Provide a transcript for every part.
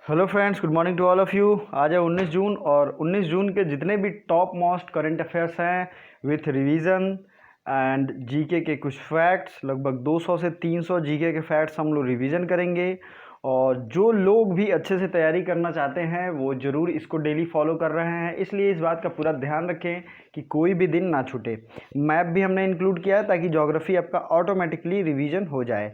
Hello friends, good morning to all of you. आज है 19 जून और 19 जून के जितने भी टॉप मोस्ट करंट अफेयर्स हैं विथ रिवीजन एंड जीके के कुछ फैक्ट्स, लगभग 200 से 300 जीके के फैक्ट्स हम लोग रिवीजन करेंगे। और जो लोग भी अच्छे से तैयारी करना चाहते हैं वो ज़रूर इसको डेली फॉलो कर रहे हैं, इसलिए इस बात का पूरा ध्यान रखें कि कोई भी दिन ना छूटे। मैप भी हमने इंक्लूड किया है ताकि ज्योग्राफी आपका ऑटोमेटिकली रिवीजन हो जाए।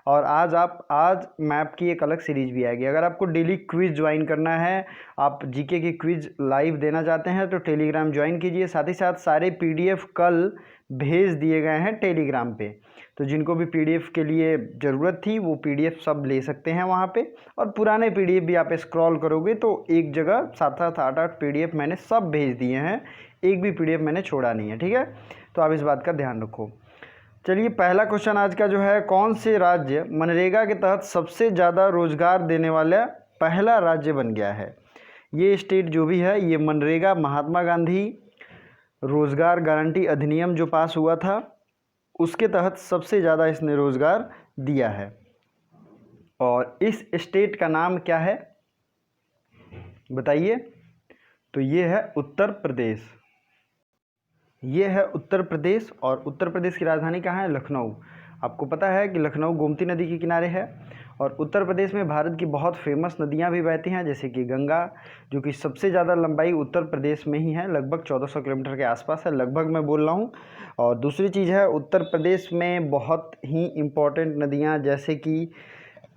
और आज मैप की एक अलग सीरीज भी आएगी। अगर आपको डेली क्विज ज्वाइन करना है, आप जीके की क्विज लाइव देना चाहते हैं तो टेलीग्राम ज्वाइन कीजिए। साथ ही साथ सारे पीडीएफ कल भेज दिए गए हैं टेलीग्राम पे, तो जिनको भी पीडीएफ के लिए ज़रूरत थी वो पीडीएफ सब ले सकते हैं वहाँ पे। और पुराने पीडीएफ भी आप स्क्रॉल करोगे तो एक जगह 7-7 8-8 पीडीएफ मैंने सब भेज दिए हैं, एक भी पीडीएफ मैंने छोड़ा नहीं है। ठीक है, तो आप इस बात का ध्यान रखो। चलिए, पहला क्वेश्चन आज का जो है, कौन से राज्य मनरेगा के तहत सबसे ज़्यादा रोजगार देने वाला पहला राज्य बन गया है। ये स्टेट जो भी है, ये मनरेगा महात्मा गांधी रोजगार गारंटी अधिनियम जो पास हुआ था उसके तहत सबसे ज़्यादा इसने रोजगार दिया है। और इस स्टेट का नाम क्या है बताइए? तो ये है उत्तर प्रदेश। ये है उत्तर प्रदेश और उत्तर प्रदेश की राजधानी कहाँ है? लखनऊ। आपको पता है कि लखनऊ गोमती नदी के किनारे है। और उत्तर प्रदेश में भारत की बहुत फेमस नदियाँ भी बहती हैं, जैसे कि गंगा, जो कि सबसे ज़्यादा लंबाई उत्तर प्रदेश में ही है, लगभग 1400 किलोमीटर के आसपास है, लगभग मैं बोल रहा हूँ। और दूसरी चीज़ है, उत्तर प्रदेश में बहुत ही इम्पोर्टेंट नदियाँ जैसे कि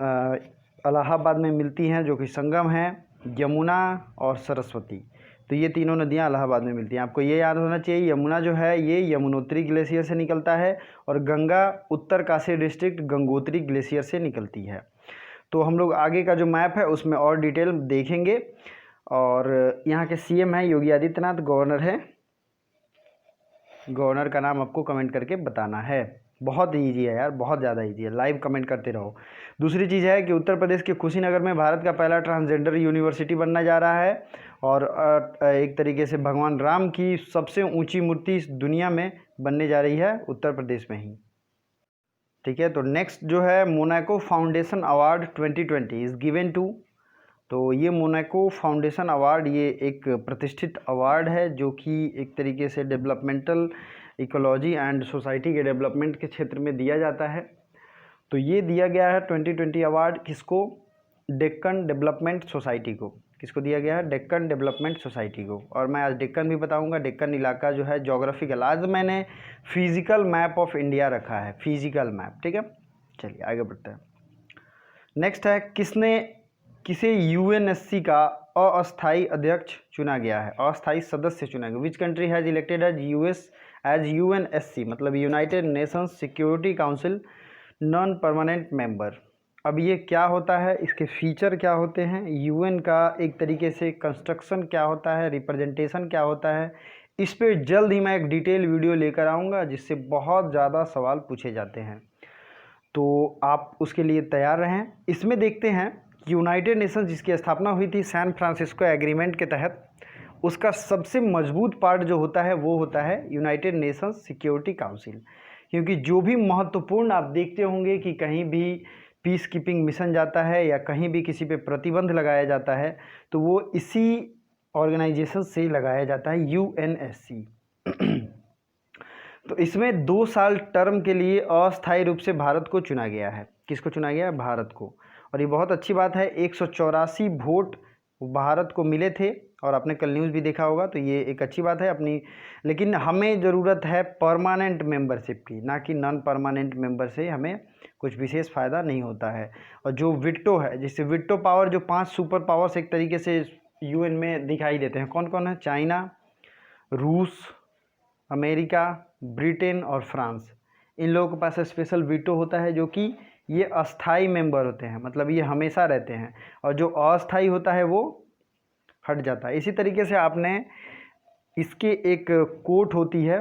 इलाहाबाद में मिलती हैं, जो कि संगम है, यमुना और सरस्वती। तो ये तीनों नदियाँ इलाहाबाद में मिलती हैं। आपको ये याद होना चाहिए, यमुना जो है ये यमुनोत्री ग्लेशियर से निकलता है और गंगा उत्तरकाशी डिस्ट्रिक्ट गंगोत्री ग्लेशियर से निकलती है। तो हम लोग आगे का जो मैप है उसमें और डिटेल देखेंगे। और यहाँ के सीएम है योगी आदित्यनाथ, गवर्नर है, गवर्नर का नाम आपको कमेंट करके बताना है। बहुत ईजी है यार, बहुत ज़्यादा ईजी है, लाइव कमेंट करते रहो। दूसरी चीज़ है कि उत्तर प्रदेश के कुशीनगर में भारत का पहला ट्रांसजेंडर यूनिवर्सिटी बनने जा रहा है। और एक तरीके से भगवान राम की सबसे ऊंची मूर्ति इस दुनिया में बनने जा रही है उत्तर प्रदेश में ही। ठीक है, तो नेक्स्ट जो है, Monaco foundation award 2020 is given to. तो ये मोनाको फाउंडेशन अवार्ड ये एक प्रतिष्ठित अवार्ड है जो कि एक तरीके से डेवलपमेंटल इकोलॉजी एंड सोसाइटी के डेवलपमेंट के क्षेत्र में दिया जाता है। तो ये दिया गया है 2020 अवार्ड किसको? डेक्कन डेवलपमेंट सोसाइटी को। किसको दिया गया है? डेक्कन डेवलपमेंट सोसाइटी को। और मैं आज डेक्कन भी बताऊंगा। डेक्कन इलाका जो है जोग्राफिकल, आज मैंने फिजिकल मैप ऑफ इंडिया रखा है, फिजिकल मैप। ठीक है, चलिए आगे बढ़ते हैं। नेक्स्ट है, किसे यूएनएससी का अस्थायी अध्यक्ष चुना गया है, अस्थायी सदस्य चुना गया? Which country has elected as UNSC, मतलब United Nations Security Council non permanent member. अब ये क्या होता है, इसके फीचर क्या होते हैं, यूएन का एक तरीके से कंस्ट्रक्शन क्या होता है, रिप्रेजेंटेशन क्या होता है, इस पे जल्द ही मैं एक डिटेल वीडियो लेकर आऊँगा जिससे बहुत ज़्यादा सवाल पूछे जाते हैं, तो आप उसके लिए तैयार रहें। इसमें देखते हैं कि यूनाइटेड नेशंस जिसकी स्थापना हुई थी सैन फ्रांसिस्को एग्रीमेंट के तहत, उसका सबसे मजबूत पार्ट जो होता है वो होता है यूनाइटेड नेशंस सिक्योरिटी काउंसिल। क्योंकि जो भी महत्वपूर्ण, आप देखते होंगे कि कहीं भी पीस कीपिंग मिशन जाता है या कहीं भी किसी पे प्रतिबंध लगाया जाता है तो वो इसी ऑर्गेनाइजेशन से लगाया जाता है, यूएनएससी। तो इसमें 2 साल टर्म के लिए अस्थायी रूप से भारत को चुना गया है। किसको चुना गया है? भारत को। और ये बहुत अच्छी बात है, 184 वोट भारत को मिले थे और आपने कल न्यूज़ भी देखा होगा, तो ये एक अच्छी बात है अपनी। लेकिन हमें ज़रूरत है परमानेंट मेंबरशिप की, ना कि नॉन परमानेंट मेंबर से हमें कुछ विशेष फ़ायदा नहीं होता है। और जो विटो है, जिससे विटो पावर, जो 5 सुपर पावर्स एक तरीके से यूएन में दिखाई देते हैं, कौन कौन है? चाइना, रूस, अमेरिका, ब्रिटेन और फ्रांस। इन लोगों के पास स्पेशल वीटो होता है, जो कि ये अस्थाई मेंबर होते हैं, मतलब ये हमेशा रहते हैं। और जो अस्थाई होता है वो हट जाता है। इसी तरीके से आपने इसके एक कोर्ट होती है,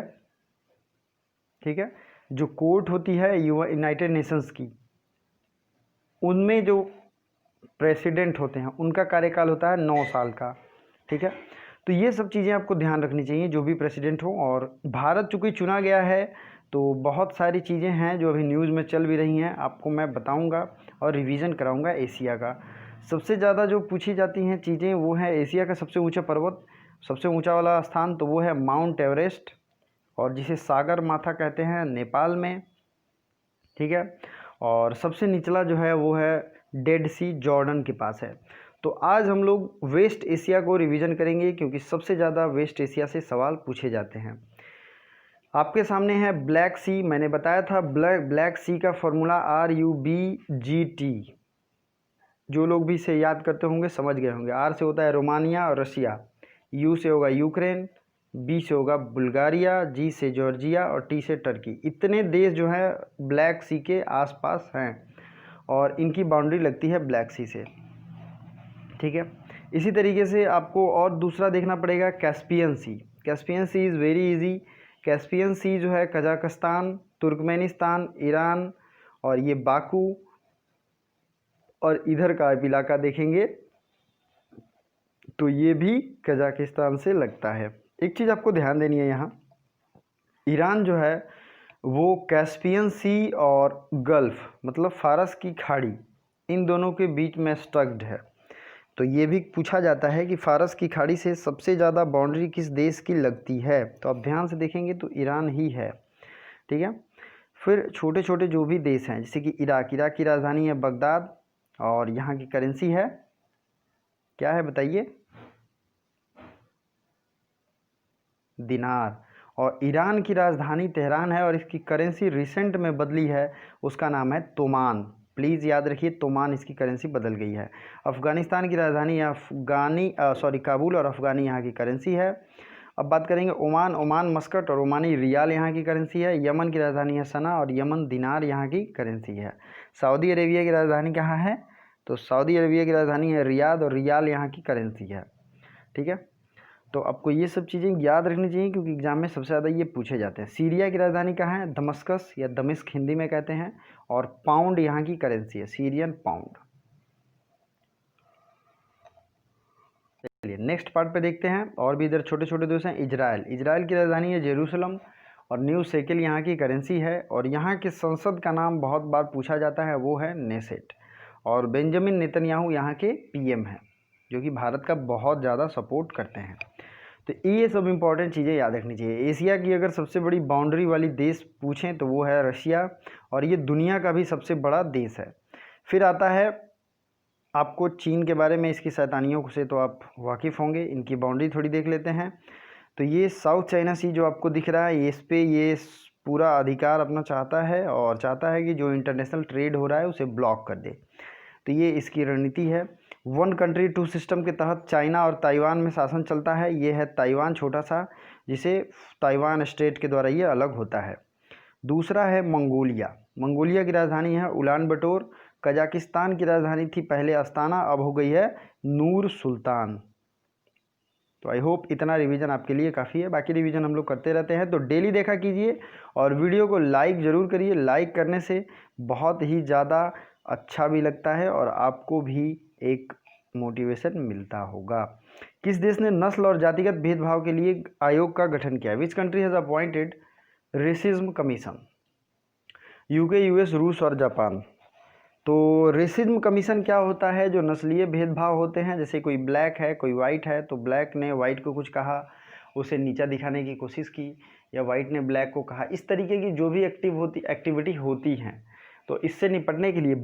ठीक है, जो कोर्ट होती है यूनाइटेड नेशंस की, उनमें जो प्रेसिडेंट होते हैं उनका कार्यकाल होता है 9 साल का। ठीक है, तो ये सब चीज़ें आपको ध्यान रखनी चाहिए जो भी प्रेसिडेंट हो। और भारत चूँकि चुना गया है तो बहुत सारी चीज़ें हैं जो अभी न्यूज़ में चल भी रही हैं, आपको मैं बताऊंगा और रिवीजन कराऊंगा एशिया का। सबसे ज़्यादा जो पूछी जाती हैं चीज़ें वो है एशिया का सबसे ऊंचा पर्वत, सबसे ऊंचा वाला स्थान तो वो है माउंट एवरेस्ट, और जिसे सागर माथा कहते हैं नेपाल में, ठीक है। और सबसे निचला जो है वो है डेड सी जॉर्डन के पास है। तो आज हम लोग वेस्ट एशिया को रिवीजन करेंगे क्योंकि सबसे ज़्यादा वेस्ट एशिया से सवाल पूछे जाते हैं। आपके सामने है ब्लैक सी, मैंने बताया था ब्लैक सी का फॉर्मूला RUBGT, जो लोग भी इसे याद करते होंगे समझ गए होंगे। R से होता है रोमानिया और रशिया, U से होगा यूक्रेन, B से होगा बुल्गारिया, G से जॉर्जिया और T से टर्की। इतने देश जो हैं ब्लैक सी के आसपास हैं और इनकी बाउंड्री लगती है ब्लैक सी से, ठीक है। इसी तरीके से आपको और दूसरा देखना पड़ेगा Caspian Sea. Caspian Sea is very easy. Caspian Sea जो है कजाकिस्तान, तुर्कमेनिस्तान, ईरान और ये बाकू और इधर का आप इलाका देखेंगे तो ये भी कजाकिस्तान से लगता है। एक चीज़ आपको ध्यान देनी है, यहाँ ईरान जो है वो कैस्पियन सी और गल्फ़ मतलब फारस की खाड़ी, इन दोनों के बीच में स्टक्ड है। तो ये भी पूछा जाता है कि फारस की खाड़ी से सबसे ज़्यादा बाउंड्री किस देश की लगती है, तो आप ध्यान से देखेंगे तो ईरान ही है, ठीक है। फिर छोटे छोटे जो भी देश हैं जैसे कि इराक की राजधानी है बगदाद और यहाँ की करेंसी है क्या है बताइए, दिनार। और ईरान की राजधानी तेहरान है और इसकी करेंसी रिसेंट में बदली है, उसका नाम है तोमान। प्लीज़ याद रखिए तोमान इसकी करेंसी बदल गई है। अफ़गानिस्तान की राजधानी काबुल और अफ़गानी यहाँ की करेंसी है। अब बात करेंगे ओमान मस्कट और ओमानी रियाल यहाँ की करेंसी है। यमन की राजधानी है सना और यमन दिनार यहाँ की करेंसी है। सऊदी अरेबिया की राजधानी कहाँ है, तो सऊदी अरेबिया की राजधानी है रियाद और रियाल यहाँ की करेंसी है, ठीक है। तो आपको ये सब चीज़ें याद रखनी चाहिए क्योंकि एग्जाम में सबसे ज़्यादा ये पूछे जाते हैं। सीरिया की राजधानी कहाँ है, दमस्कस या दमिश्क हिंदी में कहते हैं, और पाउंड यहाँ की करेंसी है, सीरियन पाउंड। चलिए नेक्स्ट पार्ट पे देखते हैं। और भी इधर छोटे छोटे देश हैं। इजराइल की राजधानी है जेरूसलम और न्यू शेकेल यहाँ की करेंसी है। और यहाँ की संसद का नाम बहुत बार पूछा जाता है, वो है नेसेट। और बेंजामिन नेतन्याहू यहाँ के PM हैं जो कि भारत का बहुत ज़्यादा सपोर्ट करते हैं। तो ये सब इंपॉर्टेंट चीज़ें याद रखनी चाहिए। एशिया की अगर सबसे बड़ी बाउंड्री वाली देश पूछें तो वो है रशिया, और ये दुनिया का भी सबसे बड़ा देश है। फिर आता है आपको चीन के बारे में, इसकी शैतानियों से तो आप वाकिफ़ होंगे। इनकी बाउंड्री थोड़ी देख लेते हैं। तो ये साउथ चाइना सी जो आपको दिख रहा है, इस पर ये पूरा अधिकार अपना चाहता है और चाहता है कि जो इंटरनेशनल ट्रेड हो रहा है उसे ब्लॉक कर दे। तो ये इसकी रणनीति है। 1 कंट्री 2 सिस्टम के तहत चाइना और ताइवान में शासन चलता है। ये है ताइवान छोटा सा, जिसे ताइवान स्टेट के द्वारा ये अलग होता है। दूसरा है मंगोलिया की राजधानी है उलान बटोर। कजाकिस्तान की राजधानी थी पहले अस्ताना, अब हो गई है नूर सुल्तान। तो आई होप इतना रिवीजन आपके लिए काफ़ी है। बाकी रिवीजन हम लोग करते रहते हैं, तो डेली देखा कीजिए और वीडियो को लाइक ज़रूर करिए। लाइक करने से बहुत ही ज़्यादा अच्छा भी लगता है और आपको भी एक मोटिवेशन मिलता होगा। किस देश ने नस्ल और जातिगत भेदभाव के लिए आयोग का गठन किया? विच country has appointed racism commission? UK, US, रूस और जापान। तो रेसिज्म कमीशन क्या होता है? जो नस्लीय भेदभाव होते हैं, जैसे कोई ब्लैक है कोई वाइट है, तो ब्लैक ने वाइट को कुछ कहा, उसे नीचा दिखाने की कोशिश की, या वाइट ने ब्लैक को कहा, इस तरीके की जो भी एक्टिविटी होती हैं, तो इससे निपटने के लिए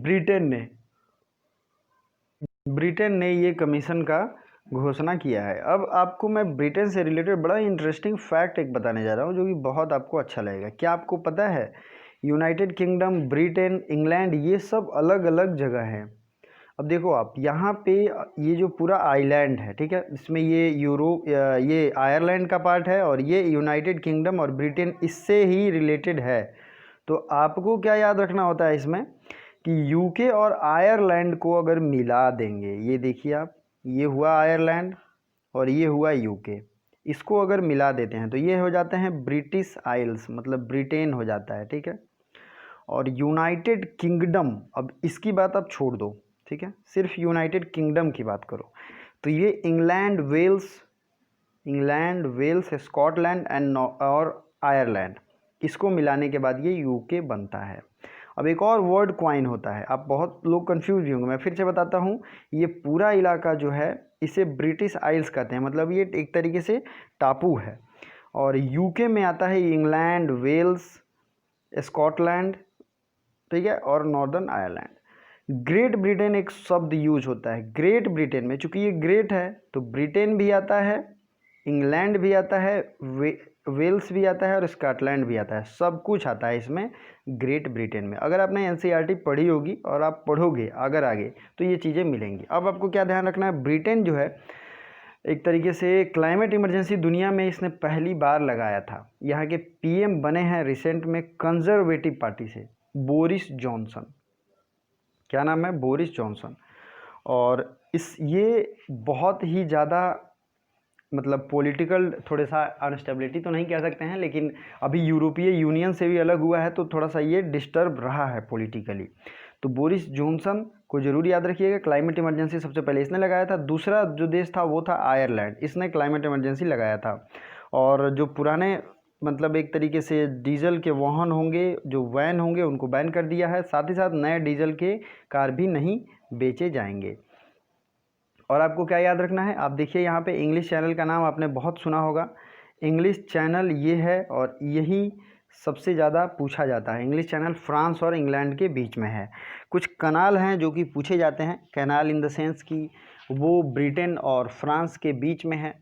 ब्रिटेन ने ये कमीशन का घोषणा किया है। अब आपको मैं ब्रिटेन से रिलेटेड बड़ा इंटरेस्टिंग फैक्ट एक बताने जा रहा हूँ जो कि बहुत आपको अच्छा लगेगा। क्या आपको पता है यूनाइटेड किंगडम, ब्रिटेन, इंग्लैंड, ये सब अलग अलग जगह हैं। अब देखो आप यहाँ पे ये जो पूरा आइलैंड है, ठीक है, इसमें ये आयरलैंड का पार्ट है और ये यूनाइटेड किंगडम और ब्रिटेन इससे ही रिलेटेड है। तो आपको क्या याद रखना होता है इसमें कि UK और आयरलैंड को अगर मिला देंगे, ये देखिए आप, ये हुआ आयरलैंड और ये हुआ UK, इसको अगर मिला देते हैं तो ये हो जाते हैं ब्रिटिश आइल्स, मतलब ब्रिटेन हो जाता है, ठीक है। और यूनाइटेड किंगडम, अब इसकी बात आप छोड़ दो, ठीक है, सिर्फ यूनाइटेड किंगडम की बात करो, तो ये इंग्लैंड, वेल्स, स्कॉटलैंड और आयरलैंड, इसको मिलाने के बाद ये UK बनता है। अब एक और वर्ड क्वाइन होता है, आप बहुत लोग कंफ्यूज भी होंगे, मैं फिर से बताता हूँ। ये पूरा इलाका जो है इसे ब्रिटिश आइल्स कहते हैं, मतलब ये एक तरीके से टापू है। और यूके में आता है इंग्लैंड, वेल्स, स्कॉटलैंड, ठीक है, और नॉर्दर्न आयरलैंड। ग्रेट ब्रिटेन एक शब्द यूज होता है ग्रेट ब्रिटेन में, चूंकि ये ग्रेट है तो ब्रिटेन भी आता है, इंग्लैंड भी आता है, वेल्स भी आता है और स्कॉटलैंड भी आता है, सब कुछ आता है इसमें ग्रेट ब्रिटेन में। अगर आपने एनसीईआरटी पढ़ी होगी और आप पढ़ोगे अगर आगे तो ये चीज़ें मिलेंगी। अब आपको क्या ध्यान रखना है, ब्रिटेन जो है एक तरीके से क्लाइमेट इमरजेंसी दुनिया में इसने पहली बार लगाया था। यहाँ के पीएम बने हैं रिसेंट में कंजर्वेटिव पार्टी से, बोरिस जॉनसन। क्या नाम है? Boris Johnson. और ये बहुत ही ज़्यादा मतलब पॉलिटिकल थोड़ा सा अनस्टेबिलिटी तो नहीं कह सकते हैं, लेकिन अभी यूरोपीय यूनियन से भी अलग हुआ है तो थोड़ा सा ये डिस्टर्ब रहा है पॉलिटिकली। तो बोरिस जॉनसन को जरूर याद रखिएगा। क्लाइमेट इमरजेंसी सबसे पहले इसने लगाया था। दूसरा जो देश था वो था आयरलैंड, इसने क्लाइमेट इमरजेंसी लगाया था। और जो पुराने मतलब एक तरीके से डीजल के वाहन होंगे, जो वैन होंगे, उनको बैन कर दिया है। साथ ही साथ नए डीजल के कार भी नहीं बेचे जाएंगे। और आपको क्या याद रखना है, आप देखिए यहाँ पे इंग्लिश चैनल का नाम आपने बहुत सुना होगा। इंग्लिश चैनल ये है और यही सबसे ज़्यादा पूछा जाता है। इंग्लिश चैनल फ्रांस और इंग्लैंड के बीच में है। कुछ कनाल हैं जो कि पूछे जाते हैं, कैनाल इन द सेंस कि वो ब्रिटेन और फ्रांस के बीच में है,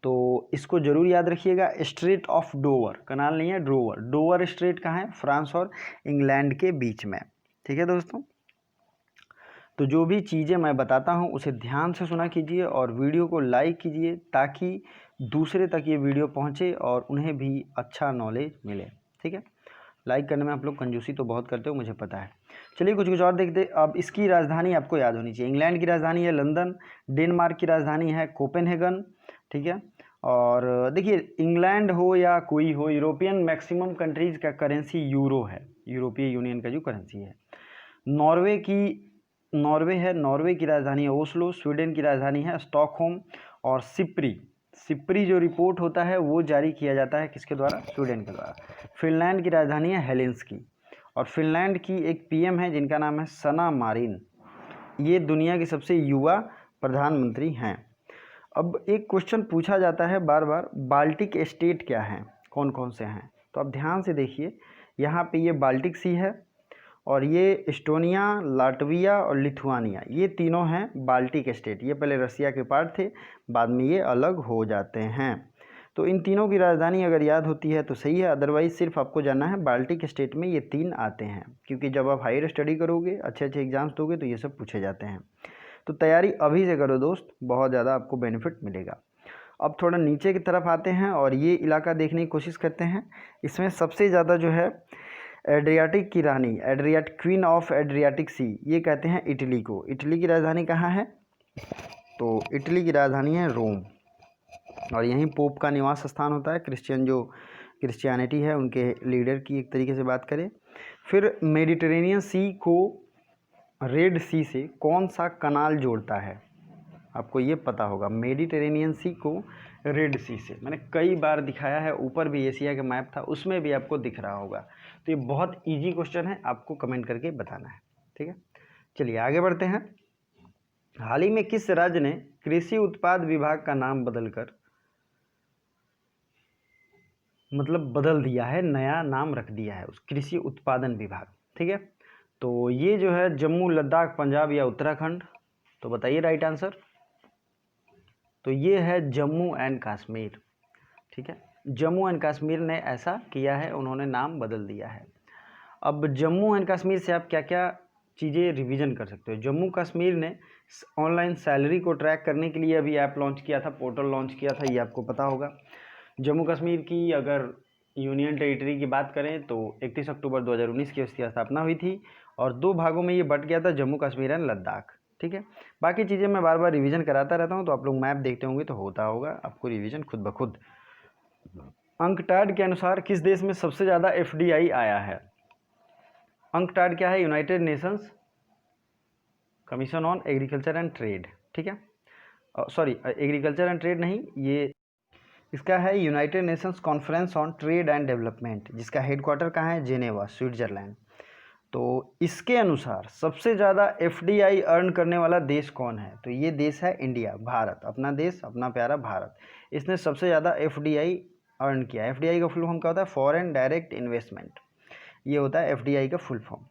तो इसको ज़रूर याद रखिएगा। स्ट्रेट ऑफ डोवर, कनाल नहीं है, डोवर। डोवर स्ट्रेट कहाँ है? फ्रांस और इंग्लैंड के बीच में। ठीक है दोस्तों, तो जो भी चीज़ें मैं बताता हूँ उसे ध्यान से सुना कीजिए और वीडियो को लाइक कीजिए ताकि दूसरे तक ये वीडियो पहुँचे और उन्हें भी अच्छा नॉलेज मिले। ठीक है, लाइक करने में आप लोग कंजूसी तो बहुत करते हो, मुझे पता है। चलिए कुछ कुछ और देखते। अब इसकी राजधानी आपको याद होनी चाहिए। इंग्लैंड की राजधानी है लंदन, डेनमार्क की राजधानी है कोपेनहेगन। ठीक है, और देखिए इंग्लैंड हो या कोई हो, यूरोपियन मैक्सिमम कंट्रीज़ का करेंसी यूरो है, यूरोपीय यूनियन का जो करेंसी है। नॉर्वे है, नॉर्वे की राजधानी है ओस्लो। स्वीडन की राजधानी है स्टॉकहोम। और सिप्री जो रिपोर्ट होता है वो जारी किया जाता है किसके द्वारा? स्वीडन के द्वारा। फिनलैंड की राजधानी है हेलेंस्की। और फिनलैंड की एक पीएम है जिनका नाम है सना मारिन। ये दुनिया की सबसे युवा प्रधानमंत्री हैं। अब एक क्वेश्चन पूछा जाता है बार बार, बाल्टिक स्टेट क्या हैं, कौन कौन से हैं? तो आप ध्यान से देखिए, यहाँ पे ये बाल्टिक सी है और ये एस्टोनिया, लाटविया और लिथुआनिया, ये तीनों हैं बाल्टिक स्टेट। ये पहले रसिया के पार्ट थे, बाद में ये अलग हो जाते हैं। तो इन तीनों की राजधानी अगर याद होती है तो सही है, अदरवाइज सिर्फ आपको जानना है बाल्टिक स्टेट में ये तीन आते हैं, क्योंकि जब आप हायर स्टडी करोगे, अच्छे अच्छे एग्जाम्स दोगे तो ये सब पूछे जाते हैं। तो तैयारी अभी से करो दोस्त, बहुत ज़्यादा आपको बेनिफिट मिलेगा। अब थोड़ा नीचे की तरफ आते हैं और ये इलाका देखने की कोशिश करते हैं। इसमें सबसे ज़्यादा जो है एड्रियाटिक की रानी, क्वीन ऑफ एड्रियाटिक सी, ये कहते हैं इटली को। इटली की राजधानी कहाँ है? तो इटली की राजधानी है रोम। और यहीं पोप का निवास स्थान होता है। क्रिश्चियनिटी है उनके लीडर की एक तरीके से बात करें। फिर मेडिटेरेनियन सी को रेड सी से कौन सा कनाल जोड़ता है? आपको ये पता होगा, मेडिटेरेनियन सी को रेड सी से मैंने कई बार दिखाया है, ऊपर भी एशिया का मैप था उसमें भी आपको दिख रहा होगा। तो ये बहुत इजी क्वेश्चन है, आपको कमेंट करके बताना है। ठीक है, चलिए आगे बढ़ते हैं। हाल ही में किस राज्य ने कृषि उत्पाद विभाग का नाम बदलकर मतलब बदल दिया है, नया नाम रख दिया है उस कृषि उत्पादन विभाग? ठीक है, तो ये जो है जम्मू, लद्दाख, पंजाब या उत्तराखंड? तो बताइए राइट आंसर। तो ये है जम्मू एंड कश्मीर। ठीक है, जम्मू एंड कश्मीर ने ऐसा किया है, उन्होंने नाम बदल दिया है। अब जम्मू एंड कश्मीर से आप क्या क्या चीज़ें रिवीजन कर सकते हो। जम्मू कश्मीर ने ऑनलाइन सैलरी को ट्रैक करने के लिए अभी ऐप लॉन्च किया था, पोर्टल लॉन्च किया था, ये आपको पता होगा। जम्मू कश्मीर की अगर यूनियन टेरिटरी की बात करें तो 31 अक्टूबर 2019 की इसकी स्थापना हुई थी और दो भागों में ये बट गया था, जम्मू कश्मीर एंड लद्दाख। ठीक है, बाकी चीज़ें मैं बार बार रिवीजन कराता रहता हूँ, तो आप लोग मैप देखते होंगे तो होता होगा आपको रिवीजन खुद ब खुद। अंकटाड के अनुसार किस देश में सबसे ज़्यादा FDI आया है? अंकटाड क्या है? United Nations commission on agriculture and trade. ठीक है, सॉरी एग्रीकल्चर एंड ट्रेड नहीं, ये इसका है United Nations conference on trade and development, जिसका हेडक्वार्टर कहाँ है? Geneva, Switzerland. तो इसके अनुसार सबसे ज़्यादा FDI अर्न करने वाला देश कौन है? तो ये देश है इंडिया, भारत, अपना देश, अपना प्यारा भारत। इसने सबसे ज़्यादा FDI अर्न किया है। FDI का फुल फॉर्म क्या होता है? फॉरेन डायरेक्ट इन्वेस्टमेंट, ये होता है FDI का फुल फॉर्म।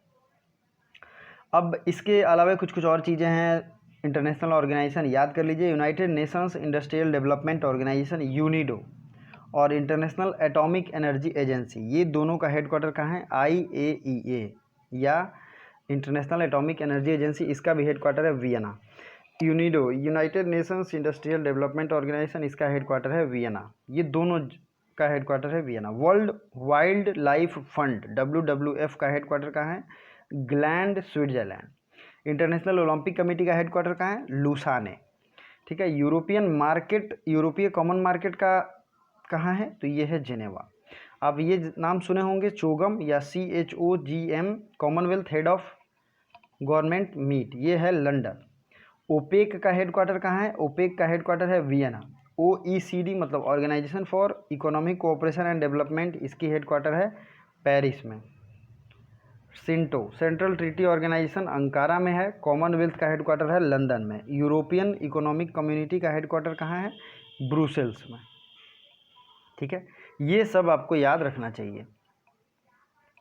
अब इसके अलावा कुछ कुछ और चीज़ें हैं। इंटरनेशनल ऑर्गेनाइजेशन याद कर लीजिए, United Nations Industrial Development Organisation UNIDO और इंटरनेशनल एटॉमिक एनर्जी एजेंसी, ये दोनों का हेडक्वार्टर कहाँ है? IAEA या इंटरनेशनल एटॉमिक एनर्जी एजेंसी, इसका भी हेडक्वार्टर है Vienna. UNIDO, United Nations Industrial Development Organisation, इसका हेडक्वार्टर है वियना। ये दोनों का हेडक्वार्टर है Vienna. World Wildlife Fund WWF का हेडक्वार्टर कहाँ है? Gland, Switzerland. International Olympic Committee का हेडक्वार्टर कहाँ है? लुसाने। ठीक है। यूरोपियन मार्केट, यूरोपीय कॉमन मार्केट का कहाँ है? तो ये है जेनेवा। आप ये नाम सुने होंगे, चोगम या CHOGM, Commonwealth Head of Government Meet, ये है लंदन। ओपेक का हेडक्वार्टर कहाँ है? ओपेक का हेडक्वार्टर है वियना। OECD मतलब Organisation for Economic Cooperation and Development, इसकी हेडक्वार्टर है पेरिस में। CENTO, Central Treaty Organisation, Ankara में है। कॉमनवेल्थ का हेडक्वार्टर है लंदन में। यूरोपियन इकोनॉमिक कम्युनिटी का हेडक्वार्टर कहाँ है? ब्रुसेल्स में। ठीक है, ये सब आपको याद रखना चाहिए,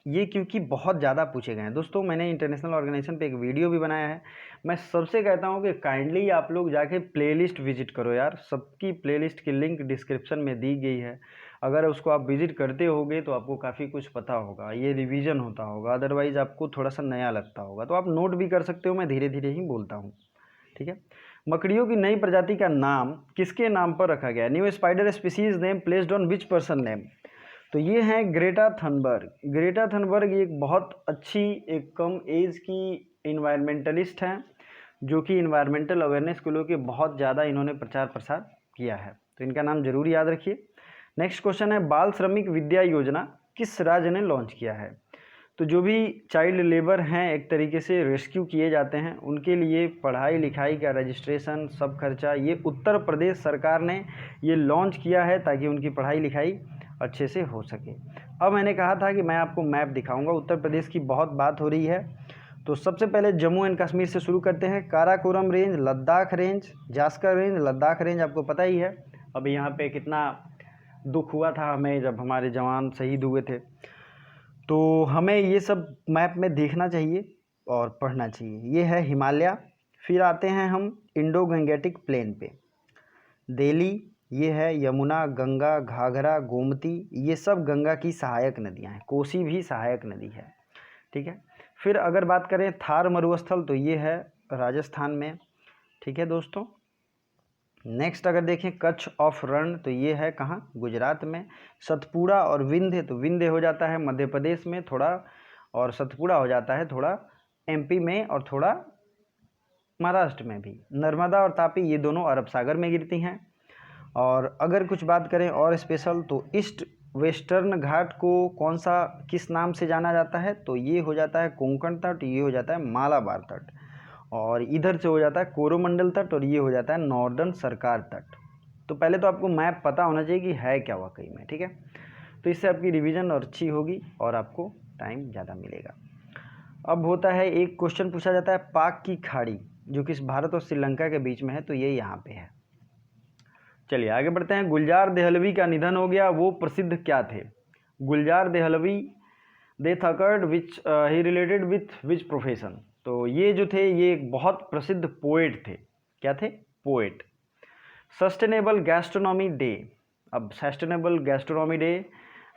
ये क्योंकि बहुत ज़्यादा पूछे गए हैं। दोस्तों मैंने इंटरनेशनल ऑर्गेनाइजेशन पे एक वीडियो भी बनाया है। मैं सबसे कहता हूँ कि काइंडली आप लोग जाके प्लेलिस्ट विजिट करो यार, सबकी प्लेलिस्ट की लिंक डिस्क्रिप्शन में दी गई है। अगर उसको आप विजिट करते होगे तो आपको काफ़ी कुछ पता होगा, ये रिवीजन होता होगा, अदरवाइज़ आपको थोड़ा सा नया लगता होगा। तो आप नोट भी कर सकते हो, मैं धीरे धीरे ही बोलता हूँ। ठीक है। मकड़ियों की नई प्रजाति का नाम किसके नाम पर रखा गया? New spider species name placed on which person name? तो ये है ग्रेटा थनबर्ग। ग्रेटा थनबर्ग एक बहुत अच्छी, एक कम एज की इन्वायरमेंटलिस्ट हैं, जो कि इन्वायरमेंटल अवेयरनेस को लेकर बहुत ज़्यादा इन्होंने प्रचार प्रसार किया है, तो इनका नाम जरूर याद रखिए। नेक्स्ट क्वेश्चन है, बाल श्रमिक विद्या योजना किस राज्य ने लॉन्च किया है? तो जो भी चाइल्ड लेबर हैं, एक तरीके से रेस्क्यू किए जाते हैं, उनके लिए पढ़ाई लिखाई का रजिस्ट्रेशन सब खर्चा ये उत्तर प्रदेश सरकार ने ये लॉन्च किया है, ताकि उनकी पढ़ाई लिखाई अच्छे से हो सके। अब मैंने कहा था कि मैं आपको मैप दिखाऊंगा, उत्तर प्रदेश की बहुत बात हो रही है, तो सबसे पहले जम्मू एंड कश्मीर से शुरू करते हैं। Karakoram range, Ladakh range, Zanskar range, Ladakh range आपको पता ही है। अब यहाँ पे कितना दुख हुआ था हमें जब हमारे जवान शहीद हुए थे, तो हमें ये सब मैप में देखना चाहिए और पढ़ना चाहिए। ये है हिमालय। फिर आते हैं हम इंडो गंगेटिक प्लेन पे, दिल्ली, ये है यमुना, गंगा, घाघरा, गोमती, ये सब गंगा की सहायक नदियां हैं। कोसी भी सहायक नदी है। ठीक है। फिर अगर बात करें थार मरुस्थल, तो ये है राजस्थान में। ठीक है दोस्तों। नेक्स्ट अगर देखें कच्छ ऑफ रण, तो ये है कहाँ? गुजरात में। सतपुड़ा और विंध्य, तो विंध्य हो जाता है मध्य प्रदेश में थोड़ा, और सतपुड़ा हो जाता है थोड़ा MP में और थोड़ा महाराष्ट्र में भी। नर्मदा और तापी ये दोनों अरब सागर में गिरती हैं। और अगर कुछ बात करें और स्पेशल, तो ईस्ट वेस्टर्न घाट को कौन सा, किस नाम से जाना जाता है? तो ये हो जाता है कोंकण तट, ये हो जाता है मालाबार तट, और इधर से हो जाता है कोरोमंडल तट, और ये हो जाता है नॉर्दर्न सरकार तट। तो पहले तो आपको मैप पता होना चाहिए कि है क्या वाकई में। ठीक है। तो इससे आपकी रिवीजन और अच्छी होगी और आपको टाइम ज़्यादा मिलेगा। अब होता है एक क्वेश्चन पूछा जाता है, पाक की खाड़ी जो कि भारत और श्रीलंका के बीच में है, तो ये यहाँ पे है। चलिए आगे बढ़ते हैं। गुलजार देहलवी का निधन हो गया, वो प्रसिद्ध क्या थे? Gulzar Dehlavi, death occurred which he related with which profession? तो ये जो थे ये एक बहुत प्रसिद्ध पोएट थे। क्या थे? पोएट। सस्टेनेबल गैस्ट्रोनॉमी डे, अब सस्टेनेबल गैस्ट्रोनॉमी डे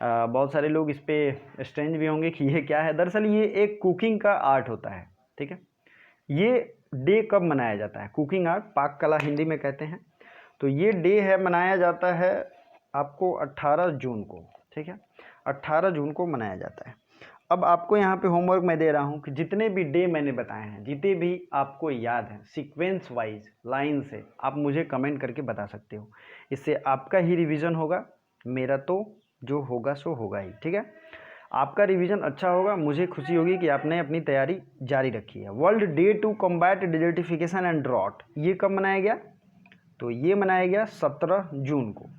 बहुत सारे लोग इस पर स्ट्रेंज भी होंगे कि ये क्या है। दरअसल ये एक कुकिंग का आर्ट होता है। ठीक है। ये डे कब मनाया जाता है? कुकिंग आर्ट, पाक कला हिंदी में कहते हैं। तो ये डे है, मनाया जाता है आपको 18 जून को। ठीक है। 18 जून को मनाया जाता है। अब आपको यहाँ पे होमवर्क मैं दे रहा हूँ कि जितने भी डे मैंने बताए हैं, जितने भी आपको याद हैं, सीक्वेंस वाइज लाइन से आप मुझे कमेंट करके बता सकते हो। इससे आपका ही रिवीजन होगा, मेरा तो जो होगा सो होगा ही। ठीक है। आपका रिवीजन अच्छा होगा, मुझे खुशी होगी कि आपने अपनी तैयारी जारी रखी है। World Day to Combat Desertification and Drought, ये कब मनाया गया? तो ये मनाया गया 17 जून को।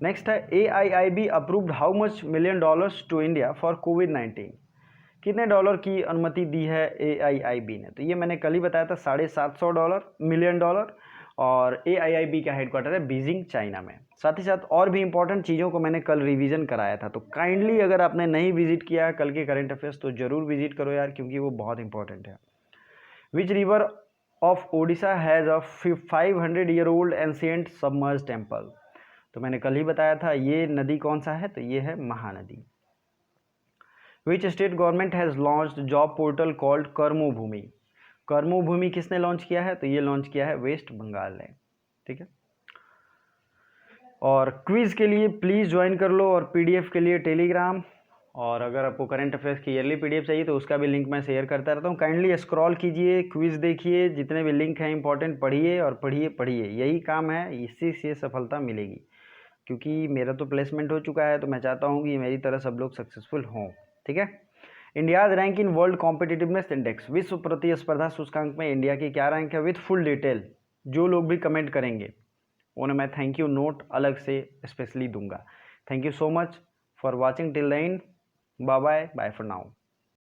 नेक्स्ट है AIIB approved how much $1 million to India for COVID-19? कितने डॉलर की अनुमति दी है AIIB ने? तो ये मैंने कल ही बताया था, $750 मिलियन डॉलर। और AIIB का हेडक्वार्टर है बीजिंग, चाइना में। साथ ही साथ और भी इंपॉर्टेंट चीज़ों को मैंने कल रिवीजन कराया था, तो काइंडली अगर आपने नहीं विजिट किया है कल के करंट अफेयर्स तो ज़रूर विजिट करो यार, क्योंकि वो बहुत इंपॉर्टेंट है। Which river of Odisha has a 500-year-old ancient submerge temple? तो मैंने कल ही बताया था, ये नदी कौन सा है? तो ये है Mahanadi. Which state government has launched job portal called कर्मभूमि? कर्मभूमि किसने लॉन्च किया है? तो ये लॉन्च किया है वेस्ट बंगाल ने। ठीक है। और क्विज़ के लिए प्लीज़ ज्वाइन कर लो, और PDF के लिए टेलीग्राम। और अगर आपको करंट अफेयर्स की ईयरली PDF चाहिए तो उसका भी लिंक मैं शेयर करता रहता हूँ। काइंडली स्क्रॉल कीजिए, क्विज़ देखिए, जितने भी लिंक हैं इंपॉर्टेंट पढ़िए और पढ़िए पढ़िए, यही काम है, इसी से सफलता मिलेगी। क्योंकि मेरा तो प्लेसमेंट हो चुका है, तो मैं चाहता हूँ कि मेरी तरह सब लोग सक्सेसफुल हों। ठीक है। India's rank in world competitiveness index, विश्व प्रतिस्पर्धा सूचकांक में इंडिया की क्या रैंक है? विथ फुल डिटेल जो लोग भी कमेंट करेंगे उन्हें मैं थैंक यू नोट अलग से स्पेशली दूंगा। Thank you so much for watching till the end. Bye bye, bye for now.